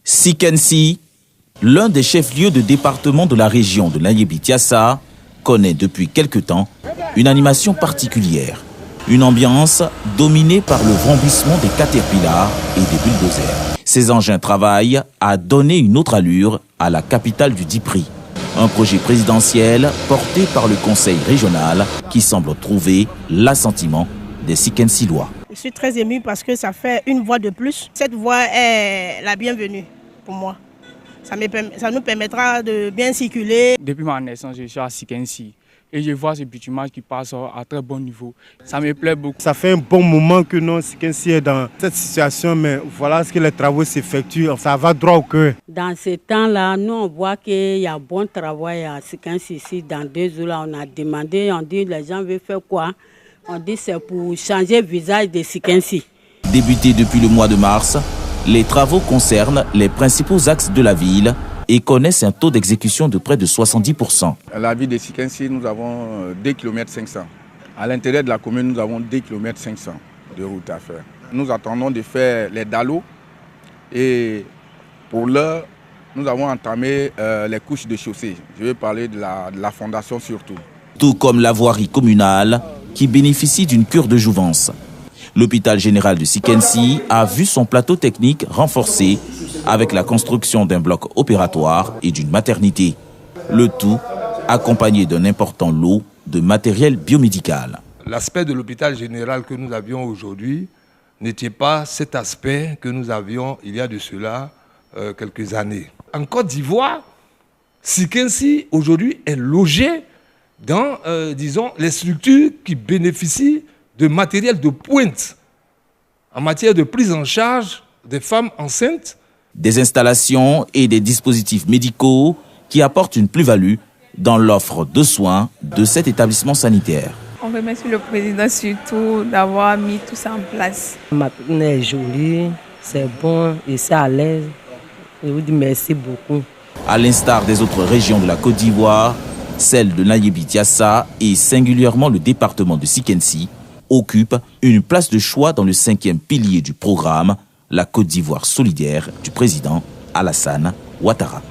Sikensi, l'un des chefs-lieux de département de la région de Nayébi-Tiassa, connaît depuis quelque temps une animation particulière. Une ambiance dominée par le vrombissement des caterpillars et des bulldozers. Ces engins travaillent à donner une autre allure à la capitale du Dipri. Un projet présidentiel porté par le conseil régional qui semble trouver l'assentiment des Sikensilois. Je suis très ému parce que ça fait une voix de plus. Cette voix est la bienvenue pour moi. Ça nous permettra de bien circuler. Depuis ma naissance, je suis à Sikensi et je vois ce bitume qui passe à très bon niveau. Ça me plaît beaucoup. Ça fait un bon moment que Sikensi est dans cette situation, mais voilà ce que les travaux s'effectuent. Ça va droit au cœur. Dans ce temps-là, nous on voit qu'il y a bon travail à Sikensi ici. Dans 2 jours, là, on a demandé, on dit les gens veulent faire quoi? On dit c'est pour changer le visage de Sikensi. Débutés depuis le mois de mars, les travaux concernent les principaux axes de la ville et connaissent un taux d'exécution de près de 70%. À la ville de Sikensi, nous avons 2,5 km. À l'intérieur de la commune, nous avons 2,5 km de route à faire. Nous attendons de faire les dallos et pour l'heure, nous avons entamé les couches de chaussée. Je vais parler de la fondation surtout. Tout comme la voirie communale qui bénéficie d'une cure de jouvence. L'hôpital général de Sikensi a vu son plateau technique renforcé avec la construction d'un bloc opératoire et d'une maternité. Le tout accompagné d'un important lot de matériel biomédical. L'aspect de l'hôpital général que nous avions aujourd'hui n'était pas cet aspect que nous avions il y a de cela quelques années. En Côte d'Ivoire, Sikensi aujourd'hui est logé dans, disons, les structures qui bénéficient de matériel de pointe en matière de prise en charge des femmes enceintes. Des installations et des dispositifs médicaux qui apportent une plus-value dans l'offre de soins de cet établissement sanitaire. On remercie le président surtout d'avoir mis tout ça en place. Ma piscine est jolie, c'est bon et c'est à l'aise. Je vous dis merci beaucoup. À l'instar des autres régions de la Côte d'Ivoire, celle de Nayébi-Tiassa et singulièrement le département de Sikensi occupe une place de choix dans le 5e pilier du programme, la Côte d'Ivoire solidaire du président Alassane Ouattara.